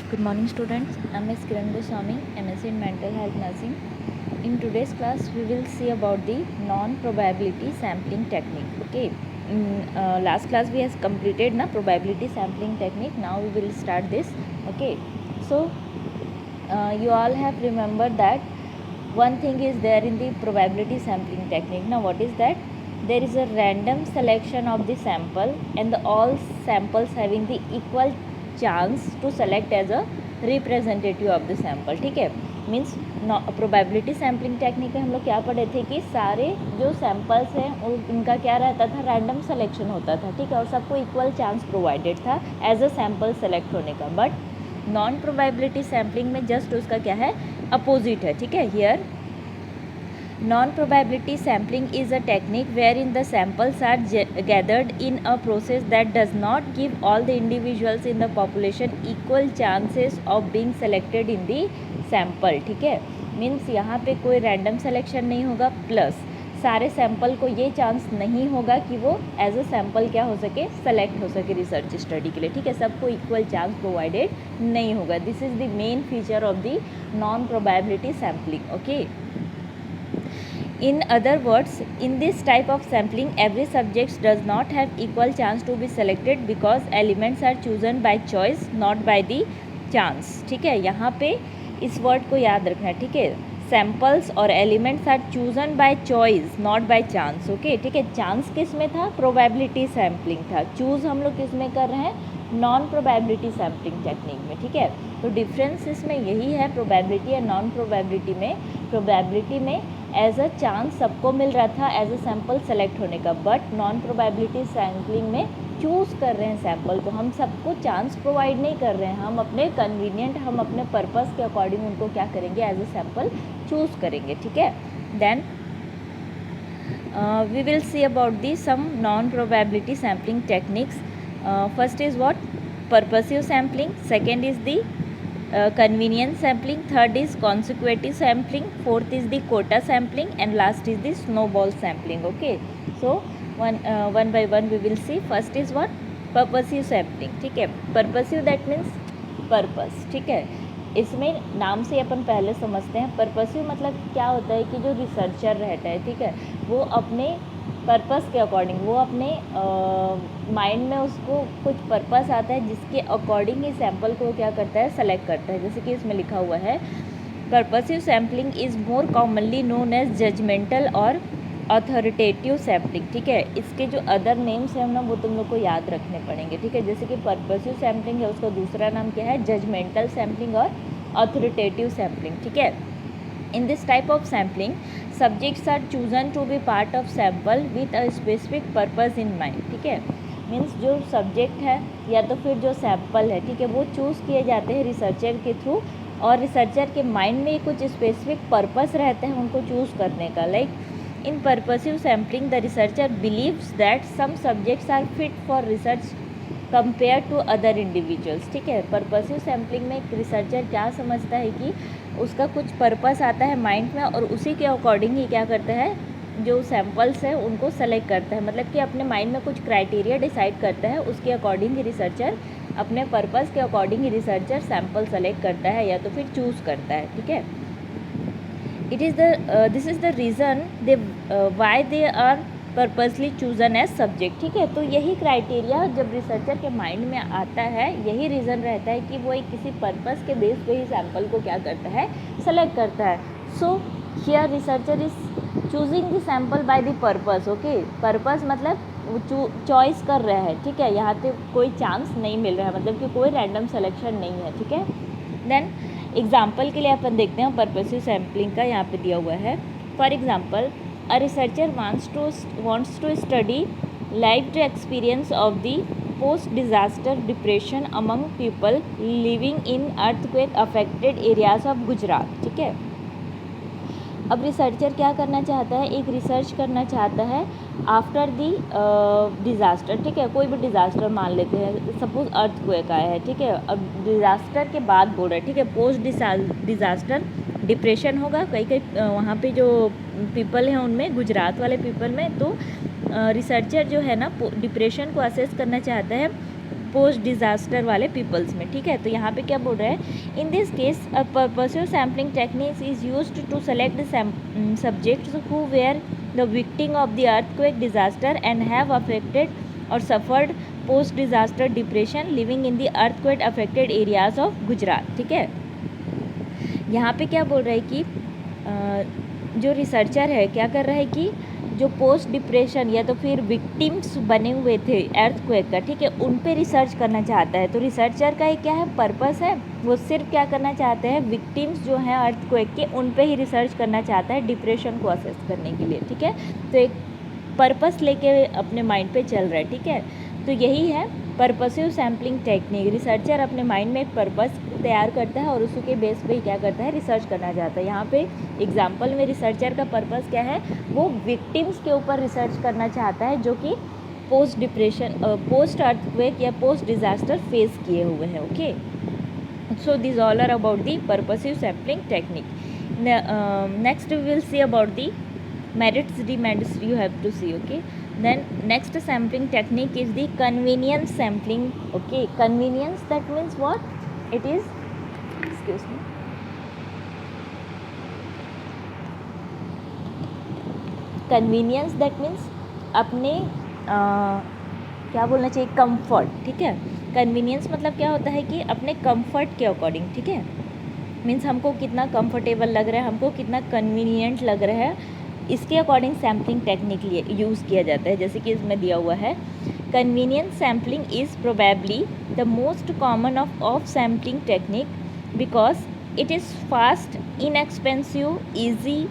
Good morning students, I am Ms. Kiran Goswami, MSc in Mental Health Nursing. In today's class we will see about the non-probability sampling technique. Okay, in last class we have completed na probability sampling technique. Now we will start this. Okay, so you all have remembered that one thing is there in the probability sampling technique. Now what is that? There is a random selection of the sample and all samples having the equal chance to select as a representative of the sample. ठीक है, means probability sampling technique में हम लोग क्या पढ़े थे कि सारे जो सैम्पल्स हैं उनका क्या रहता था, रैंडम सिलेक्शन होता था. ठीक है, और सबको इक्वल चांस प्रोवाइडेड था एज अ सैम्पल सेलेक्ट होने का. बट नॉन प्रोबेबिलिटी सैम्पलिंग में जस्ट उसका क्या है, अपोजिट है. ठीक है, here non-probability sampling is a technique wherein the samples are gathered in a process that does not give all the individuals in the population equal chances of being selected in the sample. ठीक है, means यहाँ पे कोई random selection नहीं होगा, plus सारे sample को ये चांस नहीं होगा कि वो एज अ सैम्पल क्या हो सके, सेलेक्ट हो सके रिसर्च स्टडी के लिए. ठीक है, सबको इक्वल चांस प्रोवाइडेड नहीं होगा. This is the main feature of the non probability sampling. Okay, in other words, in this type of sampling every subject does not have equal chance to be selected because elements are chosen by choice not by the chance. ठीक है, यहाँ पे इस word को याद रखना है. ठीक है, सैम्पल्स और elements are chosen by choice not by chance. Okay, ठीक है, चांस किस में था, प्रोबेबिलिटी सैम्पलिंग था. चूज़ हम लोग किस में कर रहे हैं, नॉन प्रोबेबिलिटी सैम्पलिंग टेक्निक में. ठीक है, तो डिफरेंस इसमें यही है प्रोबेबिलिटी या नॉन प्रोबेबिलिटी में. प्रोबेबिलिटी में एज अ चांस सबको मिल रहा था एज अ सैम्पल सेलेक्ट होने का, बट नॉन प्रोबेबिलिटी सैम्पलिंग में चूज़ कर रहे हैं सैम्पल को. हम सबको चांस प्रोवाइड नहीं कर रहे हैं, हम अपने कन्वीनियंट, हम अपने पर्पस के अकॉर्डिंग उनको क्या करेंगे, एज अ सैम्पल चूज़ करेंगे. ठीक है, then we will see about the some non-probability sampling techniques. First is what, purposive sampling. Second is the convenience sampling. Third is consecutive sampling. Fourth is the quota sampling, and last is the snowball sampling. Okay, so one by one we will see. First is what, purposive sampling. ठीक है, purposive that means purpose. ठीक है, इसमें नाम से अपन पहले समझते हैं. पर्पसिव मतलब क्या होता है कि जो रिसर्चर रहता है, ठीक है, वो अपने पर्पस के अकॉर्डिंग, वो अपने माइंड में उसको कुछ पर्पस आता है जिसके अकॉर्डिंग ही सैम्पल को क्या करता है, सेलेक्ट करता है. जैसे कि इसमें लिखा हुआ है, purposive sampling is more commonly known as judgmental और अथॉरिटेटिव सैम्पलिंग. ठीक है, इसके जो अदर नेम्स हैं ना वो तुम लोग को याद रखने पड़ेंगे. ठीक है, जैसे कि पर्पसिव सैम्पलिंग है, उसका दूसरा नाम क्या है, जजमेंटल सैम्पलिंग और अथॉरिटेटिव सैम्पलिंग. ठीक है, in this type of sampling subjects are chosen to be part of sample with a specific purpose in mind. ठीक है, मीन्स जो सब्जेक्ट है या तो फिर जो सैम्पल है, ठीक है, वो चूज़ किए जाते हैं रिसर्चर के थ्रू, और रिसर्चर के माइंड में कुछ स्पेसिफिक पर्पस रहते हैं उनको चूज़ करने का. Like in purposive sampling the researcher believes that some subjects are fit for research compared to other individuals. ठीक है, purposive sampling में रिसर्चर क्या समझता है कि उसका कुछ पर्पस आता है माइंड में और उसी के अकॉर्डिंग ही क्या करता है, जो सैम्पल्स है उनको सेलेक्ट करता है. मतलब कि अपने माइंड में कुछ क्राइटेरिया डिसाइड करता है, उसके अकॉर्डिंग ही रिसर्चर, अपने पर्पस के अकॉर्डिंग ही रिसर्चर सैम्पल सेलेक्ट करता है या तो फिर चूज़ करता है. ठीक है, it is the this is the reason they why they are purposely chosen as subject. ठीक है, तो यही क्राइटेरिया जब रिसर्चर के माइंड में आता है, यही रीज़न रहता है कि वो एक किसी पर्पस के बेस पे ही सैम्पल को क्या करता है, सेलेक्ट करता है. So here researcher is choosing the sample by the purpose. Okay, purpose मतलब चॉइस कर रहा है. ठीक है, यहाँ पे कोई चांस नहीं मिल रहा है, मतलब कि कोई रैंडम सेलेक्शन नहीं है. ठीक है, देन एग्जाम्पल के लिए अपन देखते हैं पर्पसिव सैम्पलिंग का. यहाँ पे दिया हुआ है, for example a researcher wants to study lived experience of the post disaster depression among people living in earthquake affected areas of Gujarat. ठीक है, अब रिसर्चर क्या करना चाहता है, एक रिसर्च करना चाहता है आफ्टर दी डिज़ास्टर. ठीक है, कोई भी डिज़ास्टर मान लेते हैं, सपोज अर्थक्वेक आया है. ठीक है, अब डिज़ास्टर के बाद बोल रहा है, ठीक है, पोस्ट डिज़ास्टर डिप्रेशन होगा कई वहाँ पे जो पीपल हैं उनमें, गुजरात वाले पीपल में. तो रिसर्चर जो है ना डिप्रेशन को असेस करना चाहता है पोस्ट डिजास्टर वाले पीपल्स में, ठीक है। तो यहाँ पे क्या बोल रहा है, in this case a purposive sampling techniques is used to select the subjects who were the victim of the earthquake disaster and have affected और suffered post disaster depression living in the earthquake affected areas of Gujarat, ठीक है। यहाँ पे क्या बोल रहा है कि जो रिसर्चर है क्या कर रहा है कि जो पोस्ट डिप्रेशन या तो फिर विक्टिम्स बने हुए थे अर्थक्वेक का, ठीक है, उन पे रिसर्च करना चाहता है। तो रिसर्चर का एक क्या है पर्पस है, वो सिर्फ क्या करना चाहते हैं, विक्टिम्स जो हैं अर्थक्वेक के उन पे ही रिसर्च करना चाहता है डिप्रेशन को असेस करने के लिए, ठीक है। तो एक पर्पस लेके अपने माइंड पे चल रहा है, ठीक है। तो यही है पर्पसिव सैम्पलिंग टेक्निक। रिसर्चर अपने माइंड में एक पर्पस तैयार करता है और उसी के बेस पे क्या करता है, रिसर्च करना चाहता है। यहाँ पे एग्जांपल में रिसर्चर का पर्पस क्या है, वो विक्टिम्स के ऊपर रिसर्च करना चाहता है जो कि पोस्ट डिप्रेशन पोस्ट अर्थक्वेक या पोस्ट डिजास्टर फेस किए हुए हैं, okay. So this all are about the purposive sampling technique. Next we will see about the merits, demerits you have to see, okay. Then next sampling technique is the convenience sampling, okay. Convenience, that means what it is, excuse me, convenience that means अपने क्या बोलना चाहिए, comfort, ठीक है। Convenience मतलब क्या होता है कि अपने कंफर्ट के अकॉर्डिंग, ठीक है, मीन्स हमको कितना कंफर्टेबल लग रहा है, हमको कितना कन्वीनियंट लग रहा है, इसके अकॉर्डिंग सैम्पलिंग टेक्निक लिए यूज़ किया जाता है। जैसे कि इसमें दिया हुआ है, convenience sampling is probably the most common of sampling technique because it is fast, inexpensive, easy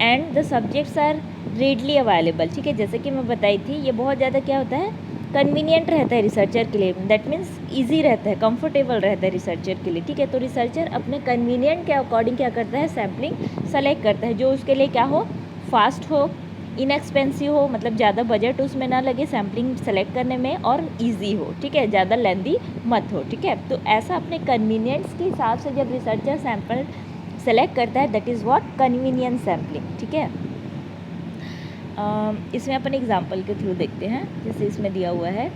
and the subjects are readily available, ठीक है। जैसे कि मैं बताई थी, ये बहुत ज़्यादा क्या होता है, कन्वीनियंट रहता है रिसर्चर के लिए, दैट मीन्स ईजी रहता है, कंफर्टेबल रहता है रिसर्चर के लिए, ठीक है। तो रिसर्चर अपने कन्वीनियंट के अकॉर्डिंग क्या करता है, सैम्पलिंग सेलेक्ट करता है जो उसके लिए क्या हो, फास्ट हो, इनएक्सपेंसिव हो, मतलब ज़्यादा बजट उसमें ना लगे सैम्पलिंग सेलेक्ट करने में, और ईजी हो, ठीक है, ज़्यादा लेंदी मत हो, ठीक है। तो ऐसा अपने कन्वीनियंस के हिसाब से जब रिसर्चर सैम्पल सेलेक्ट करता है, that is what convenience sampling, ठीक है। इसमें अपन एग्जाम्पल के थ्रू देखते हैं। जैसे इसमें दिया हुआ है,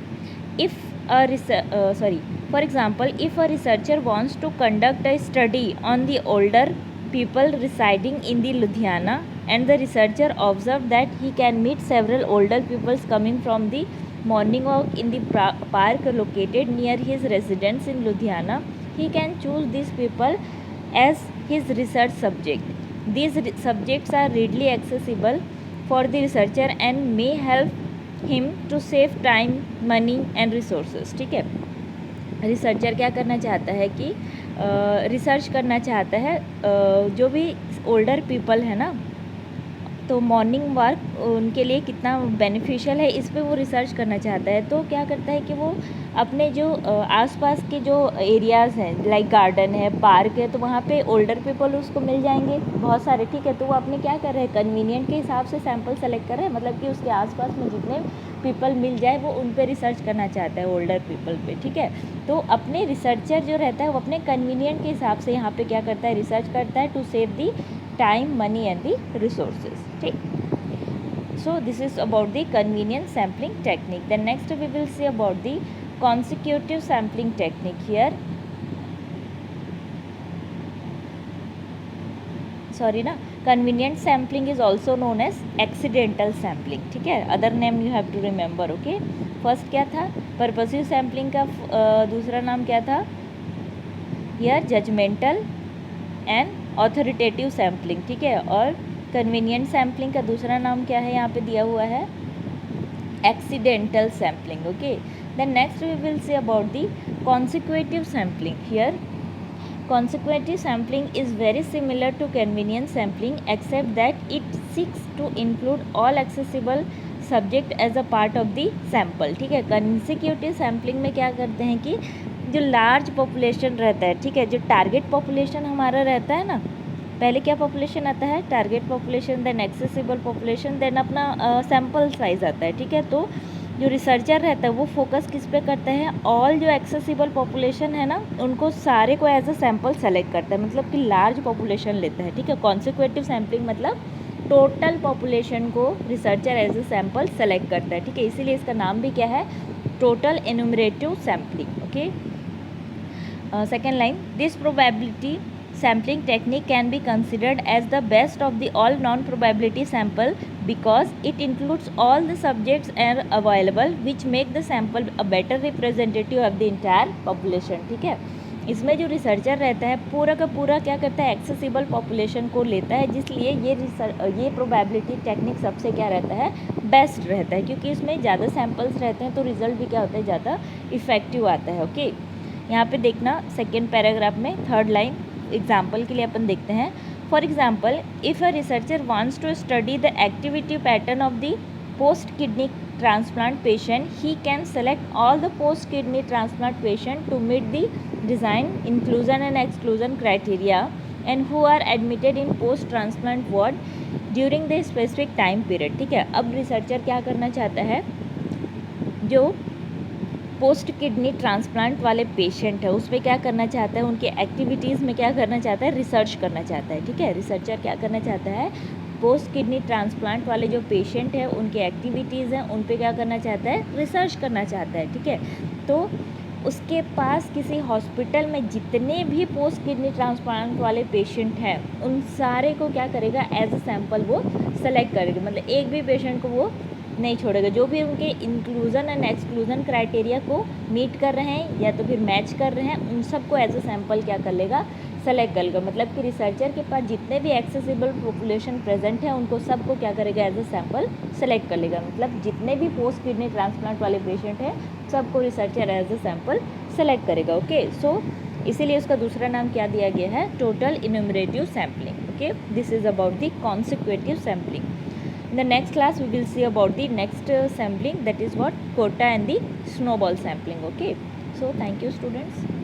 for example if a researcher wants to conduct a study on the older people residing in the Ludhiana and the researcher observed that he can meet several older peoples coming from the morning walk in the park located near his residence in Ludhiana. He can choose these people as his research subject. These subjects are readily accessible for the researcher and may help him to save time, money and resources, ठीक है। Researcher क्या करना चाहता है कि research करना चाहता है जो भी ओल्डर पीपल है ना, तो मॉर्निंग वॉक उनके लिए कितना बेनिफिशियल है, इस पे वो रिसर्च करना चाहता है। तो क्या करता है कि वो अपने जो आसपास के जो एरियाज़ हैं, लाइक गार्डन है, पार्क है, तो वहाँ पे ओल्डर पीपल उसको मिल जाएंगे बहुत सारे, ठीक है। तो वो अपने क्या कर रहे हैं, कन्वीनियंट के हिसाब से सैंपल सेलेक्ट कर रहे हैं, मतलब कि उसके आसपास में जितने पीपल मिल जाए वो उन पे रिसर्च करना चाहता है, ओल्डर पीपल पे, ठीक है। तो अपने रिसर्चर जो रहता है वो अपने कन्वीनियंट के हिसाब से यहाँ पे क्या करता है, रिसर्च करता है to save the time, money and the resources, ठीक। So this is about the convenient sampling technique. Then next we will see about the consecutive sampling technique. Here, sorry ना, convenient sampling is also known as accidental sampling, ठीक है। other name you have to remember, okay। first क्या था, purposive sampling का दूसरा नाम क्या था, here judgmental and authoritative sampling, ठीक है। और convenient sampling का दूसरा नाम क्या है, यहाँ पे दिया हुआ है accidental sampling, okay। Then next we will see about the consecutive sampling. Here, consecutive sampling is very similar to convenience sampling except that it seeks to include all accessible subject as a part of the sample, ठीक है। consecutive sampling में क्या करते हैं कि जो large population रहता है, ठीक है, जो टारगेट पॉपुलेशन हमारा रहता है ना, पहले क्या पॉपुलेशन आता है, target population, then accessible population, then अपना सैम्पल साइज आता है, ठीक है। तो जो रिसर्चर रहता है वो फोकस किस पे करता है, ऑल जो एक्सेसिबल पॉपुलेशन है ना, उनको सारे को एज अ सैम्पल सेलेक्ट करता है, मतलब कि लार्ज पॉपुलेशन लेता है, ठीक है। कॉन्सिक्वेटिव सैम्पलिंग मतलब टोटल पॉपुलेशन को researcher as a sample select करता है, ठीक है। इसीलिए इसका नाम भी क्या है, total enumerative sampling. Okay. Second line, this probability sampling technique can be considered as the best of the all non-probability sample because it includes all the subjects are available which make the sample a better representative of the entire population. ठीक है, इसमें जो researcher रहता है पूरा का पूरा क्या करता है, एक्सेसिबल पॉपुलेशन को लेता है, जिसलिए ये प्रोबेबिलिटी टेक्निक सबसे क्या रहता है, बेस्ट रहता है, क्योंकि इसमें ज़्यादा सैम्पल्स रहते हैं तो रिजल्ट भी क्या होता है, ज़्यादा इफेक्टिव आता है. ओके, यहाँ पे देखना सेकेंड पैराग्राफ में थर्ड लाइन एग्जाम्पल के लिए अपन देखते हैं. For example, if a researcher wants to study the activity pattern of the post kidney transplant patient, he can select all the post kidney transplant patient to meet the design inclusion and exclusion criteria and who are admitted in post transplant ward during the specific time period. ठीक है, अब researcher क्या करना चाहता है, जो post kidney transplant वाले patient है उसमें क्या करना चाहता है, उनके एक्टिविटीज़ में क्या करना चाहता है, रिसर्च करना चाहता है. ठीक है, रिसर्चर क्या करना चाहता है, पोस्ट किडनी ट्रांसप्लांट वाले जो पेशेंट हैं उनके एक्टिविटीज़ हैं उन पे क्या करना चाहता है, रिसर्च करना चाहता है. ठीक है, तो उसके पास किसी हॉस्पिटल में जितने भी पोस्ट किडनी ट्रांसप्लांट वाले पेशेंट हैं उन सारे को क्या करेगा, एज अ सैम्पल वो सेलेक्ट करेगा. मतलब एक भी पेशेंट को वो नहीं छोड़ेगा, जो भी उनके इंक्लूज़न एंड एक्सक्लूज़न क्राइटेरिया को मीट कर रहे हैं या तो फिर मैच कर रहे हैं उन सबको एज अ सैम्पल क्या कर लेगा, सेलेक्ट कर लेगा. मतलब कि रिसर्चर के पास जितने भी एक्सेसिबल पॉपुलेशन प्रेजेंट है उनको सबको क्या करेगा, एज अ सैम्पल सेलेक्ट कर लेगा. मतलब जितने भी पोस्ट किडनी ट्रांसप्लांट वाले पेशेंट हैं सबको researcher as a sample select करेगा. ओके, सो इसीलिए उसका दूसरा नाम क्या दिया गया है, total enumerative sampling. Okay, this is about the consecutive sampling. In the next class we will see about the next sampling, that is what, quota and the snowball sampling. Okay, so thank you students.